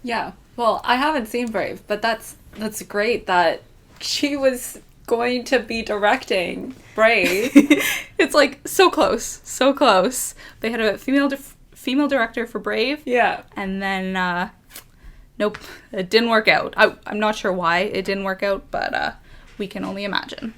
Yeah. Well, I haven't seen Brave, but that's great that she was going to be directing Brave. It's like so close, so close. They had a female director for Brave, Yeah. and then nope, it didn't work out. I'm not sure why it didn't work out, but we can only imagine.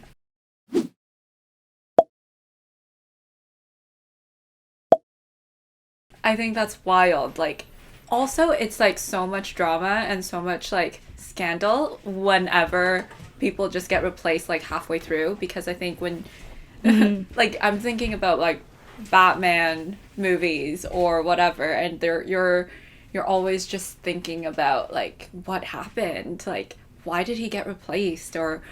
I think that's wild. Like, also, it's like so much drama and so much like scandal whenever people just get replaced like halfway through. Because I think when, like, I'm thinking about like Batman movies or whatever, and you're always just thinking about like what happened, like why did he get replaced, or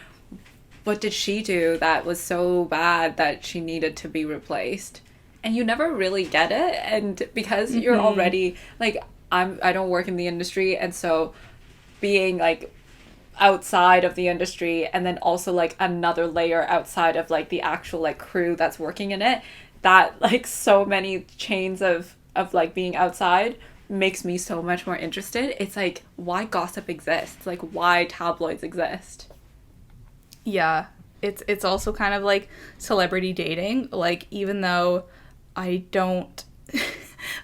what did she do that was so bad that she needed to be replaced? And you never really get it. And because you're already like I don't work in the industry, and so being like outside of the industry and then also like another layer outside of like the actual like crew that's working in it, that like so many chains of like being outside makes me so much more interested. It's like why gossip exists, like why tabloids exist. Yeah, it's also kind of like celebrity dating. Like even though I don't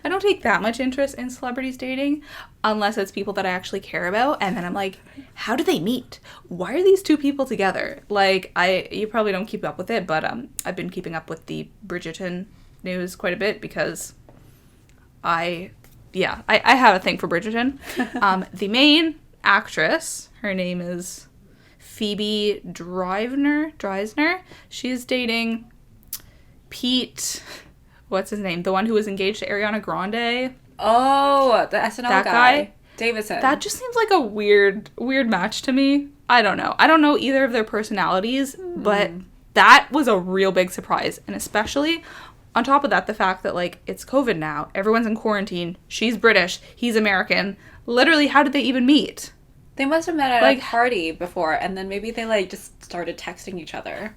I don't take that much interest in celebrities dating unless it's people that I actually care about, and then I'm like, how did they meet? Why are these two people together? Like you probably don't keep up with it, but I've been keeping up with the Bridgerton news quite a bit because I I have a thing for Bridgerton. The main actress, her name is Phoebe Dreisner. She is dating Pete. What's his name? The one who was engaged to Ariana Grande. Oh, the SNL That guy. guy. Davidson. That just seems like a weird match to me. I don't know. I don't know either of their personalities, but that was a real big surprise. And especially on top of that, the fact that like it's COVID now, everyone's in quarantine. She's British, he's American. Literally, how did they even meet? They must have met at a Like party before, and then maybe they like just started texting each other.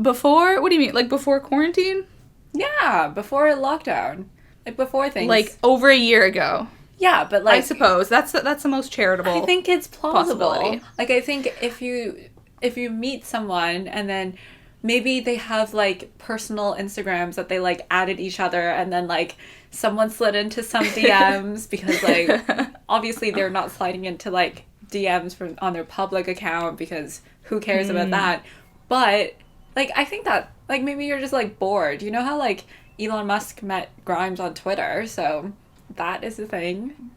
before? What do you mean? Like before quarantine? Yeah, before lockdown. Like before things. Like over a year ago. Yeah, but I like suppose that's the most charitable I think it's plausible. possibility. Like I think if you meet someone and then maybe they have like personal Instagrams that they like added each other, and then like someone slid into some DMs because like obviously they're not sliding into like DMs from on their public account because who cares about that? But like I think that like maybe you're just like bored. You know how like Elon Musk met Grimes on Twitter, so that is the thing.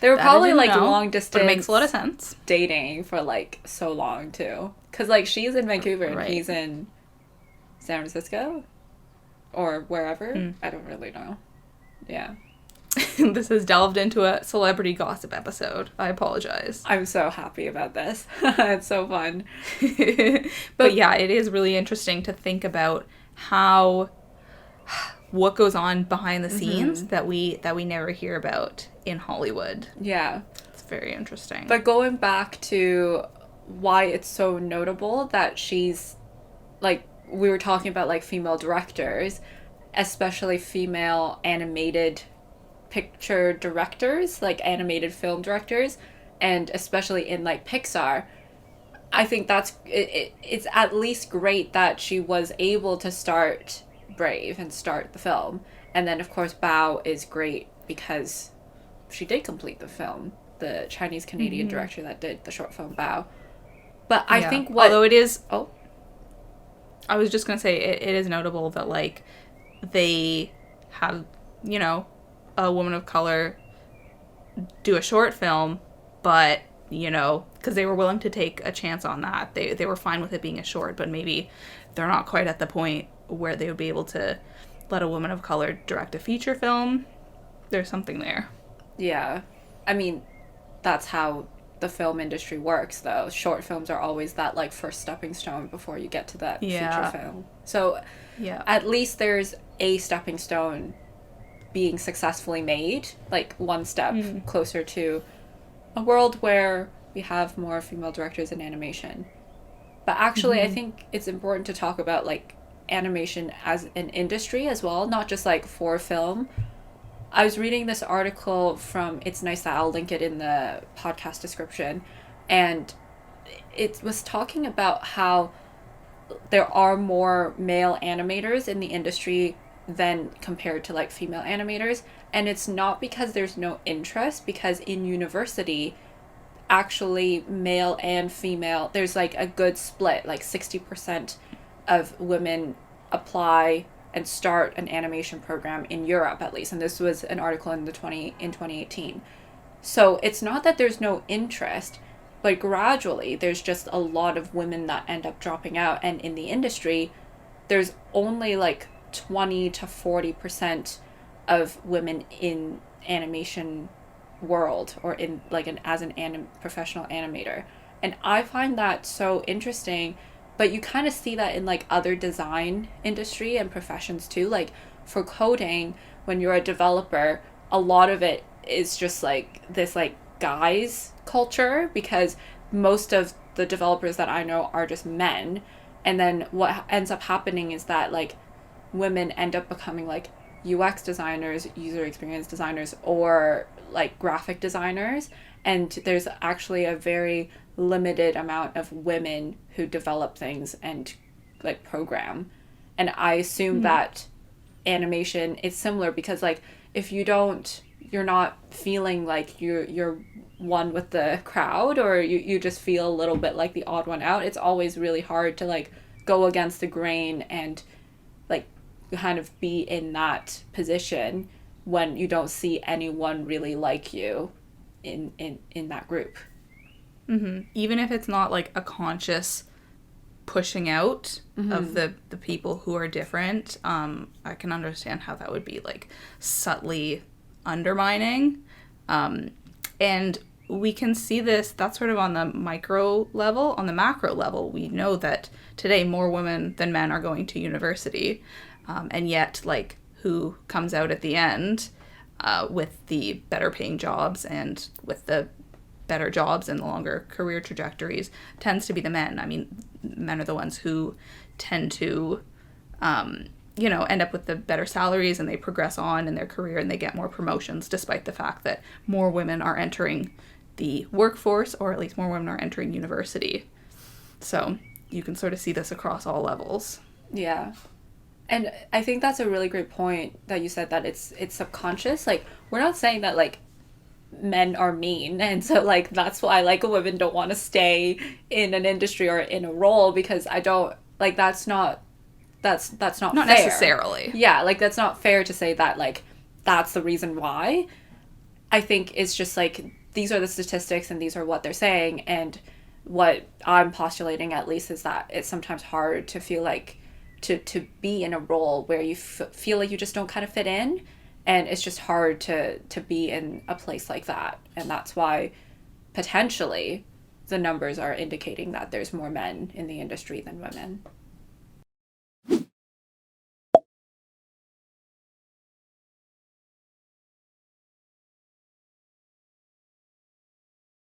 They were That I probably didn't like know, long but it makes distance a lot of sense. dating for like so long too. Cause like she's in Vancouver and Right. he's in San Francisco or wherever. I don't really know. Yeah. This has delved into a celebrity gossip episode. I apologize. I'm so happy about this. It's so fun. But yeah, it is really interesting to think about how what goes on behind the scenes that we never hear about in Hollywood. Yeah. It's very interesting. But going back to why it's so notable that she's like we were talking about like female directors, especially female animated picture directors, like animated film directors, and especially in like Pixar. I think it's at least great that she was able to start Brave and start the film. And then of course Bao is great because she did complete the film, the Chinese Canadian director that did the short film Bao. But I yeah. think what Although it is, oh I was just gonna say it is notable that like they have, you know, a woman of color do a short film, but you know, because they were willing to take a chance on that. They were fine with it being a short, but maybe they're not quite at the point where they would be able to let a woman of color direct a feature film. There's something there. yeah. I mean, that's how the film industry works though. Short films are always that like first stepping stone before you get to that Yeah. feature film. So Yeah. at least there's a stepping stone being successfully made, like one step closer to a world where we have more female directors in animation. But actually, I think it's important to talk about like animation as an industry as well, not just like for film. I was reading this article from It's Nice That I'll link it in the podcast description, and it was talking about how there are more male animators in the industry than compared to like female animators, and it's not because there's no interest, because in university actually male and female there's like a good split, like 60% of women apply and start an animation program in Europe at least, and this was an article in 2018. So it's not that there's no interest, but gradually there's just a lot of women that end up dropping out, and in the industry there's only like 20 to 40% of women in animation world, or in like an as an professional animator. And I find that so interesting, but you kind of see that in like other design industry and professions too. Like for coding, when you're a developer, a lot of it is just like this like guys culture, because most of the developers that I know are just men. And then what ends up happening is that like women end up becoming like UX designers, user experience designers, or like graphic designers, and there's actually a very limited amount of women who develop things and like program. And I assume that animation is similar, because like if you're not feeling like you're one with the crowd, or you just feel a little bit like the odd one out, it's always really hard to like go against the grain and like kind of be in that position when you don't see anyone really like you in that group. Even if it's not like a conscious pushing out of the people who are different, I can understand how that would be like subtly undermining. And we can see this, that's sort of on the micro level. On the macro level, we know that today more women than men are going to university. And yet, like, who comes out at the end with the better paying jobs and with the better jobs and the longer career trajectories tends to be the men. I mean, men are the ones who tend to, end up with the better salaries, and they progress on in their career and they get more promotions, despite the fact that more women are entering the workforce, or at least more women are entering university. So you can sort of see this across all levels. Yeah. And I think that's a really great point that you said, that it's subconscious. Like, we're not saying that, like, men are mean, and so, like, that's why, like, women don't want to stay in an industry or in a role, because I don't, like, that's not fair. Not necessarily. Yeah, like, that's not fair to say that, like, that's the reason why. I think it's just, like, these are the statistics and these are what they're saying, and what I'm postulating, at least, is that it's sometimes hard to feel like to be in a role where you feel like you just don't kind of fit in, and it's just hard to be in a place like that. And that's why potentially the numbers are indicating that there's more men in the industry than women.